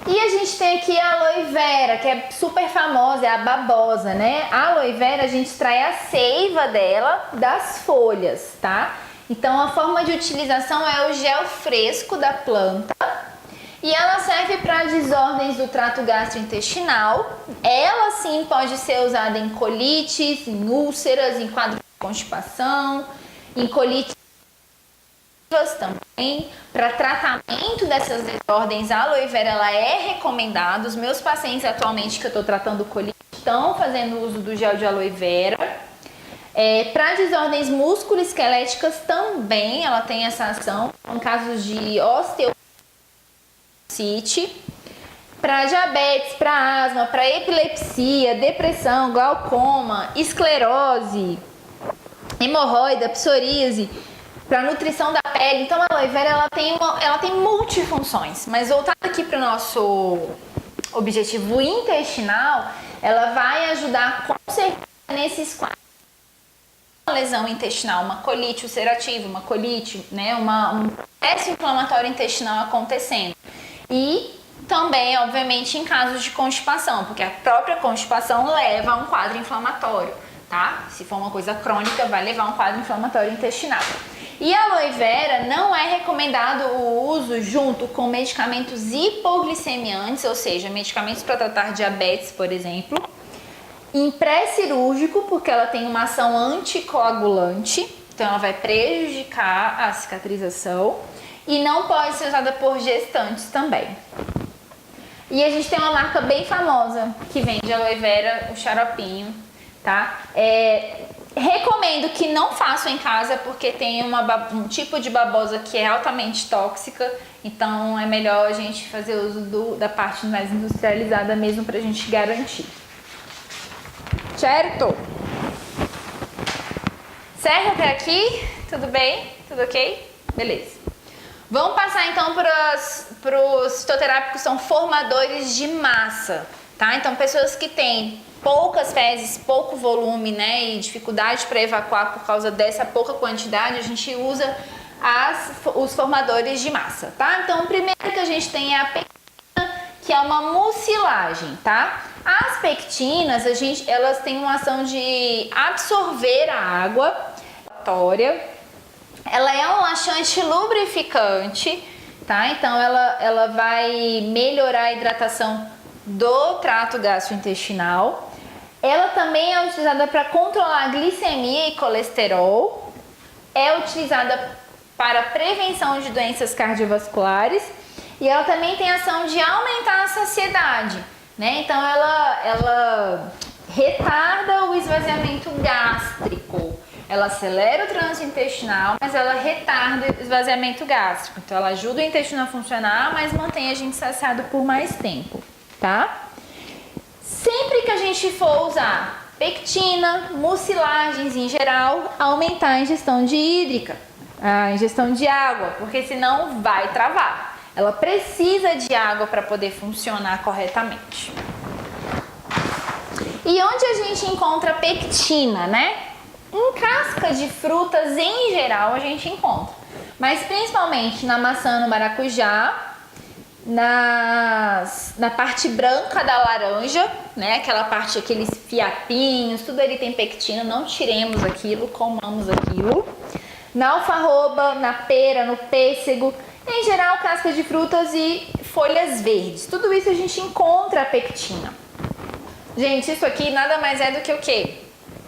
E a gente tem aqui a aloe vera, que é super famosa, é a babosa, né? A aloe vera a gente extrai a seiva dela das folhas, tá? Então a forma de utilização é o gel fresco da planta e ela serve para desordens do trato gastrointestinal. Ela sim pode ser usada em colites, em úlceras, em quadro de constipação, em colites também. Para tratamento dessas desordens, a aloe vera ela é recomendada. Os meus pacientes atualmente que eu estou tratando colite estão fazendo uso do gel de aloe vera. Para desordens musculoesqueléticas também ela tem essa ação, em casos de osteoartrite. Para diabetes, para asma, para epilepsia, depressão, glaucoma, esclerose, hemorroida, psoríase, para nutrição da pele. Então a aloe vera ela tem multifunções, mas voltando aqui para o nosso objetivo intestinal, ela vai ajudar com certeza nesses quadros. Uma lesão intestinal, uma colite ulcerativa, uma colite, né, um processo inflamatório intestinal acontecendo. E também, obviamente, em casos de constipação, porque a própria constipação leva a um quadro inflamatório, tá? Se for uma coisa crônica, vai levar a um quadro inflamatório intestinal. E a aloe vera não é recomendado o uso junto com medicamentos hipoglicemiantes, ou seja, medicamentos para tratar diabetes, por exemplo, em pré-cirúrgico, porque ela tem uma ação anticoagulante, então ela vai prejudicar a cicatrização, e não pode ser usada por gestantes também. E a gente tem uma marca bem famosa que vende aloe vera, o xaropinho, tá? Recomendo que não façam em casa porque tem um tipo de babosa que é altamente tóxica, então é melhor a gente fazer uso da parte mais industrializada mesmo pra gente garantir. Certo? Certo até aqui? Tudo bem? Tudo ok? Beleza. Vamos passar então para os fitoterápicos, são formadores de massa, tá? Então, pessoas que têm poucas fezes, pouco volume, né, e dificuldade para evacuar por causa dessa pouca quantidade, a gente usa os formadores de massa, tá? Então, o primeiro que a gente tem é a pectina, que é uma mucilagem, tá? As pectinas, elas têm uma ação de absorver a água. Ela é um laxante lubrificante, tá? Então ela vai melhorar a hidratação do trato gastrointestinal. Ela também é utilizada para controlar a glicemia e colesterol. É utilizada para prevenção de doenças cardiovasculares e ela também tem a ação de aumentar a saciedade, né? Então ela retarda o esvaziamento gástrico. Ela acelera o trânsito intestinal, mas ela retarda o esvaziamento gástrico. Então ela ajuda o intestino a funcionar, mas mantém a gente saciado por mais tempo, tá? Sempre que a gente for usar pectina, mucilagens em geral, aumentar a ingestão de hídrica, a ingestão de água, porque senão vai travar. Ela precisa de água para poder funcionar corretamente. E onde a gente encontra pectina, né? Em casca de frutas em geral a gente encontra, mas principalmente na maçã, no maracujá, na parte branca da laranja, né? Aquela parte, aqueles fiapinhos, tudo ali tem pectina, não tiremos aquilo, comamos aquilo. Na alfarroba, na pera, no pêssego, em geral casca de frutas e folhas verdes, tudo isso a gente encontra a pectina. Gente, isso aqui nada mais é do que o quê?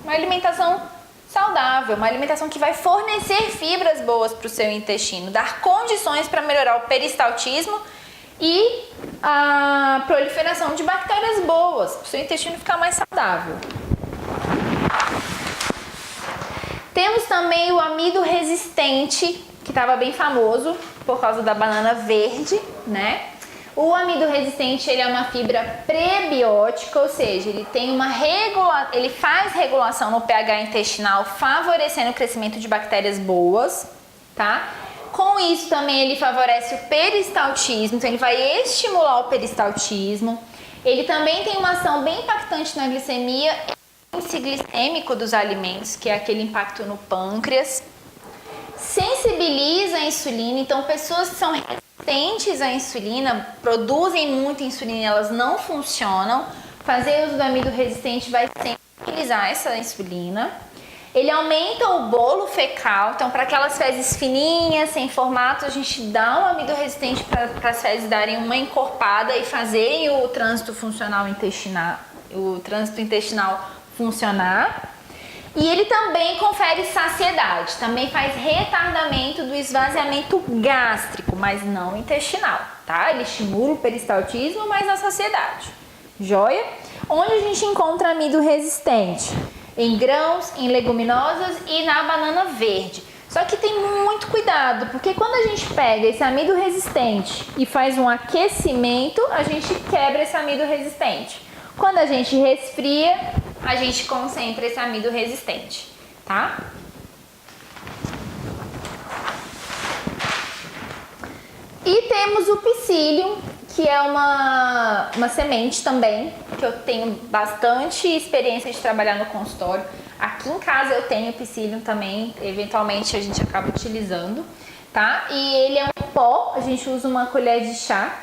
Uma alimentação saudável, uma alimentação que vai fornecer fibras boas para o seu intestino, dar condições para melhorar o peristaltismo e a proliferação de bactérias boas, para o seu intestino ficar mais saudável. Temos também o amido resistente, que estava bem famoso por causa da banana verde, né? O amido resistente, ele é uma fibra prebiótica, ou seja, ele faz regulação no pH intestinal, favorecendo o crescimento de bactérias boas, tá? Com isso também ele favorece o peristaltismo, então ele vai estimular o peristaltismo. Ele também tem uma ação bem impactante na glicemia e índice glicêmico dos alimentos, que é aquele impacto no pâncreas. Sensibiliza a insulina, então pessoas que são resistentes à insulina, produzem muita insulina e elas não funcionam. Fazer uso do amido resistente vai sensibilizar essa insulina. Ele aumenta o bolo fecal, então para aquelas fezes fininhas, sem formato, a gente dá um amido resistente para as fezes darem uma encorpada e fazerem o trânsito intestinal funcionar. E ele também confere saciedade, também faz retardamento do esvaziamento gástrico, mas não intestinal, tá? Ele estimula o peristaltismo, mas a saciedade. Joia? Onde a gente encontra amido resistente? Em grãos, em leguminosas e na banana verde. Só que tem muito cuidado, porque quando a gente pega esse amido resistente e faz um aquecimento, a gente quebra esse amido resistente. Quando a gente resfria, a gente concentra esse amido resistente, tá? E temos o psyllium, que é uma semente também, que eu tenho bastante experiência de trabalhar no consultório. Aqui em casa eu tenho psyllium também, eventualmente a gente acaba utilizando, tá? E ele é um pó, a gente usa uma colher de chá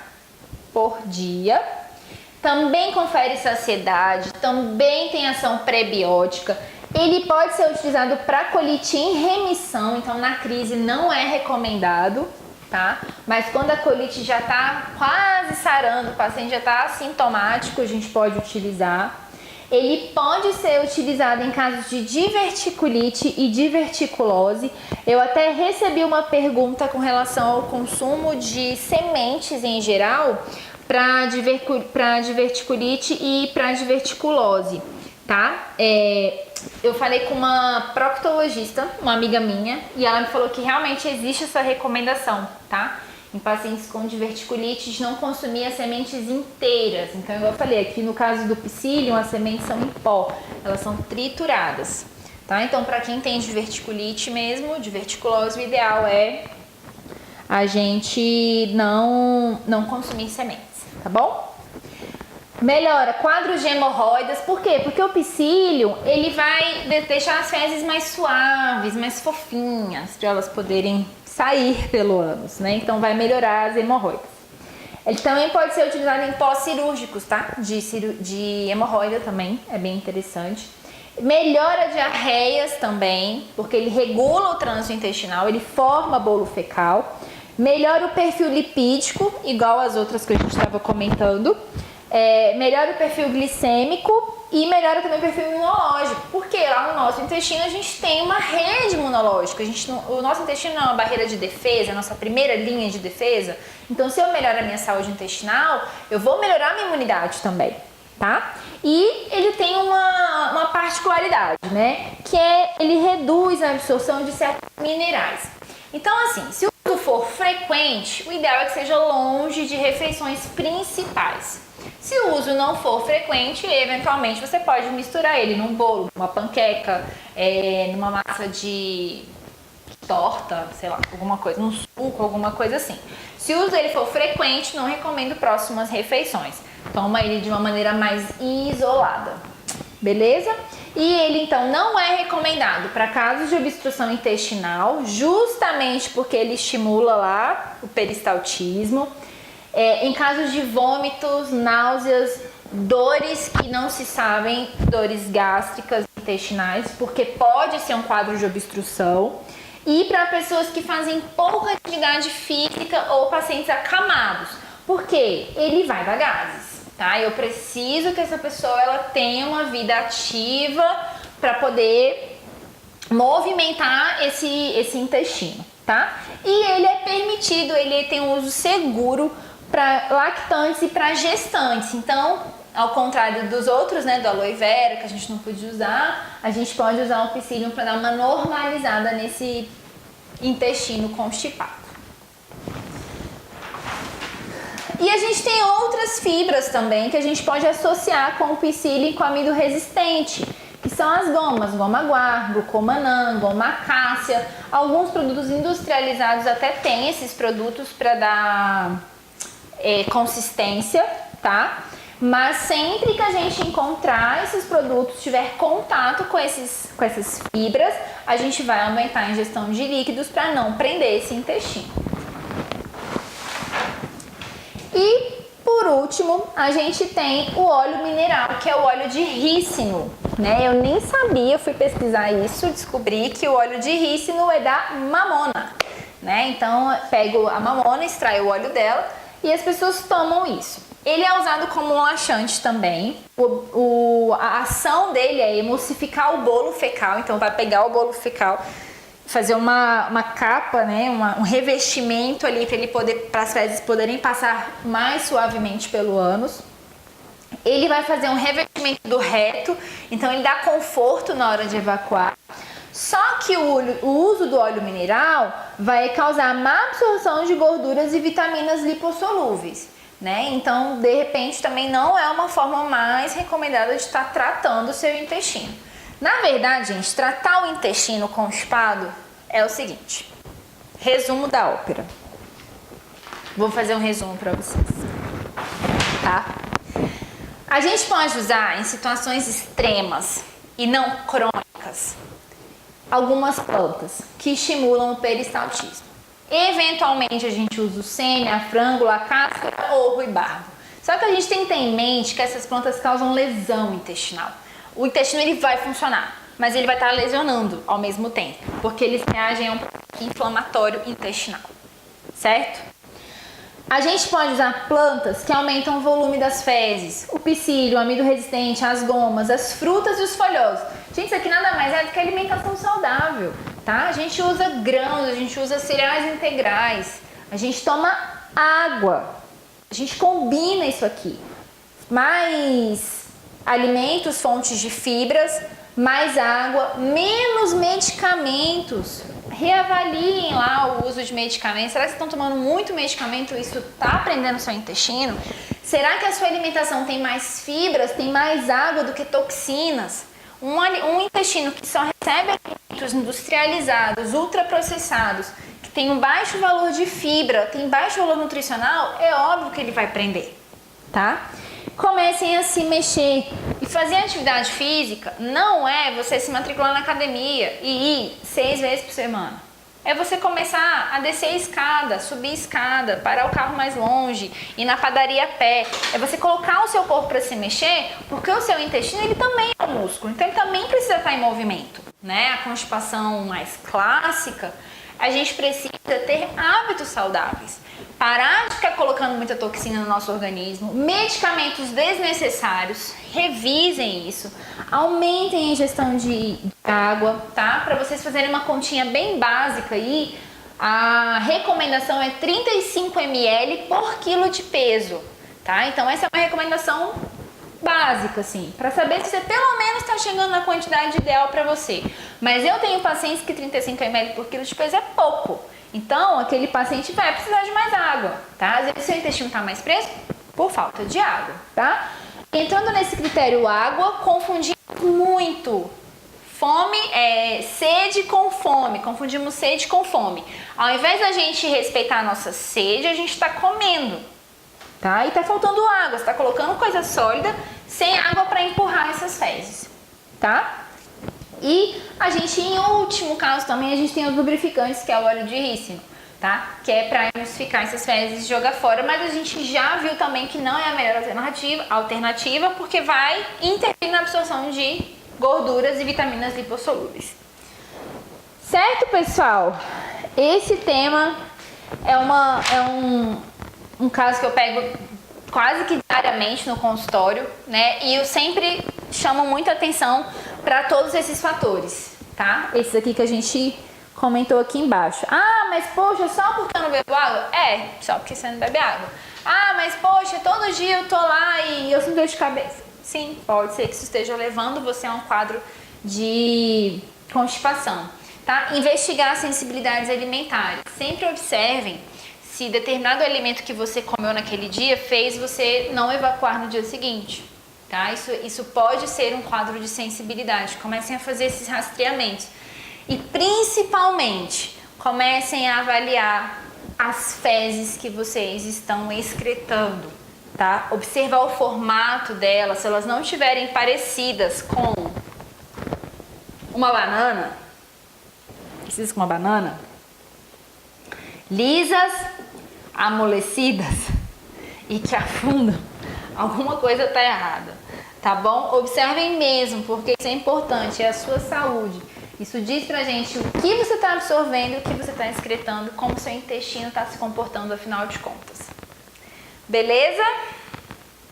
por dia. Também confere saciedade, também tem ação prebiótica. Ele pode ser utilizado para colite em remissão, então na crise não é recomendado, tá? Mas quando a colite já está quase sarando, o paciente já está assintomático, a gente pode utilizar. Ele pode ser utilizado em casos de diverticulite e diverticulose. Eu até recebi uma pergunta com relação ao consumo de sementes em geral, para diverticulite e para diverticulose, tá? Eu falei com uma proctologista, uma amiga minha, e ela me falou que realmente existe essa recomendação, tá? Em pacientes com diverticulite, de não consumir as sementes inteiras. Então, eu falei, aqui no caso do psyllium, as sementes são em pó, elas são trituradas, tá? Então, para quem tem diverticulite mesmo, diverticulose, o ideal é a gente não consumir sementes, tá bom? Melhora quadros de hemorroidas, por quê? Porque o psyllium, ele vai deixar as fezes mais suaves, mais fofinhas, para elas poderem sair pelo ânus, né? Então vai melhorar as hemorroidas. Ele também pode ser utilizado em pós-cirúrgicos, tá? De hemorroida também, é bem interessante. Melhora diarreias também, porque ele regula o trânsito intestinal, ele forma bolo fecal. Melhora o perfil lipídico, igual as outras que a gente estava comentando. Melhora o perfil glicêmico e melhora também o perfil imunológico, porque lá no nosso intestino a gente tem uma rede imunológica, o nosso intestino é uma barreira de defesa, a nossa primeira linha de defesa. Então, se eu melhorar a minha saúde intestinal, eu vou melhorar a minha imunidade também, tá? E ele tem uma particularidade, né? Que ele reduz a absorção de certos minerais. Então, assim, se o uso for frequente, o ideal é que seja longe de refeições principais. Se o uso não for frequente, eventualmente você pode misturar ele num bolo, numa panqueca, numa massa de torta, sei lá, alguma coisa, num suco, alguma coisa assim. Se o uso ele for frequente, não recomendo próximas refeições. Toma ele de uma maneira mais isolada, beleza? E ele então não é recomendado para casos de obstrução intestinal, justamente porque ele estimula lá o peristaltismo. Em casos de vômitos, náuseas, dores que não se sabem, dores gástricas, intestinais, porque pode ser um quadro de obstrução. E para pessoas que fazem pouca atividade física ou pacientes acamados, porque ele vai dar gases, tá? Eu preciso que essa pessoa ela tenha uma vida ativa para poder movimentar esse intestino, tá? E ele é permitido, ele tem um uso seguro para lactantes e para gestantes. Então, ao contrário dos outros, né, do aloe vera, que a gente não podia usar, a gente pode usar o psyllium para dar uma normalizada nesse intestino constipado. E a gente tem outras fibras também que a gente pode associar com o psyllium e com o amido resistente, que são as gomas, goma guar, glucomannan, goma acácia. Alguns produtos industrializados até têm esses produtos para dar consistência, tá? Mas sempre que a gente encontrar esses produtos, tiver contato com essas fibras, a gente vai aumentar a ingestão de líquidos para não prender esse intestino. E por último, a gente tem o óleo mineral, que é o óleo de rícino, né? Eu nem sabia, fui pesquisar isso, descobri que o óleo de rícino é da mamona, né? Então, pego a mamona, extraio o óleo dela e as pessoas tomam isso. Ele é usado como um laxante também. A ação dele é emulsificar o bolo fecal, então vai pegar o bolo fecal, fazer uma capa, né, um revestimento ali para as fezes poderem passar mais suavemente pelo ânus. Ele vai fazer um revestimento do reto, então ele dá conforto na hora de evacuar. Só que o uso do óleo mineral vai causar má absorção de gorduras e vitaminas lipossolúveis, né? Então, de repente, também não é uma forma mais recomendada de estar tratando o seu intestino. Na verdade, gente, tratar o intestino constipado é o seguinte. Resumo da ópera. Vou fazer um resumo para vocês, tá? A gente pode usar em situações extremas e não crônicas algumas plantas que estimulam o peristaltismo. Eventualmente a gente usa o sêmen, a frângula, a cáscara ou o ruibarbo. Só que a gente tem que ter em mente que essas plantas causam lesão intestinal. O intestino ele vai funcionar, mas ele vai estar lesionando ao mesmo tempo, porque eles reagem a um processo inflamatório intestinal, certo? A gente pode usar plantas que aumentam o volume das fezes, o psyllium, o amido resistente, as gomas, as frutas e os folhosos. Gente, isso aqui nada mais é do que alimentação saudável, tá? A gente usa grãos, a gente usa cereais integrais, a gente toma água, a gente combina isso aqui. Mais alimentos, fontes de fibras, mais água, menos medicamentos. Reavaliem lá o uso de medicamentos. Será que vocês estão tomando muito medicamento e isso está prendendo o seu intestino? Será que a sua alimentação tem mais fibras, tem mais água do que toxinas? Um intestino que só recebe alimentos industrializados, ultraprocessados, que tem um baixo valor de fibra, tem baixo valor nutricional, é óbvio que ele vai prender, tá? Comecem a se mexer. E fazer atividade física não é você se matricular na academia e ir 6 vezes por semana. É você começar a descer a escada, subir a escada, parar o carro mais longe, ir na padaria a pé. É você colocar o seu corpo para se mexer, porque o seu intestino ele também é um músculo, então ele também precisa estar em movimento, né? A constipação mais clássica, a gente precisa ter hábitos saudáveis. Parar de ficar colocando muita toxina no nosso organismo, medicamentos desnecessários, revisem isso, aumentem a ingestão de água, tá? Para vocês fazerem uma continha bem básica aí, a recomendação é 35 ml por quilo de peso, tá? Então essa é uma recomendação básica, assim, para saber se você pelo menos está chegando na quantidade ideal para você. Mas eu tenho pacientes que 35 ml por quilo de peso é pouco. Então, aquele paciente vai precisar de mais água, tá? Às vezes seu intestino está mais preso por falta de água, tá? Entrando nesse critério água, confundimos muito sede com fome, confundimos sede com fome. Ao invés da gente respeitar a nossa sede, a gente está comendo, tá? E tá faltando água, você tá colocando coisa sólida sem água para empurrar essas fezes, tá? E a gente, em último caso também, a gente tem os lubrificantes, que é o óleo de rícino, tá? Que é para emulsificar essas fezes e jogar fora, mas a gente já viu também que não é a melhor alternativa porque vai interferir na absorção de gorduras e vitaminas lipossolúveis. Certo, pessoal? Esse tema é um caso que eu pego quase que diariamente no consultório, né? E eu sempre chamo muita atenção para todos esses fatores, tá? Esses aqui que a gente comentou aqui embaixo. Ah, mas poxa, só porque eu não bebo água? É, só porque você não bebe água. Ah, mas poxa, todo dia eu tô lá e eu sinto dor de cabeça. Sim, pode ser que isso esteja levando você a um quadro de constipação, tá? Investigar sensibilidades alimentares. Sempre observem se determinado alimento que você comeu naquele dia fez você não evacuar no dia seguinte, tá? Isso pode ser um quadro de sensibilidade. Comecem a fazer esses rastreamentos. E principalmente, comecem a avaliar as fezes que vocês estão excretando, tá? Observar o formato delas, se elas não estiverem parecidas com uma banana, lisas, amolecidas e que afundam, alguma coisa está errada, tá bom? Observem mesmo, porque isso é importante, é a sua saúde. Isso diz pra gente o que você está absorvendo, o que você está excretando, como seu intestino está se comportando, afinal de contas. Beleza?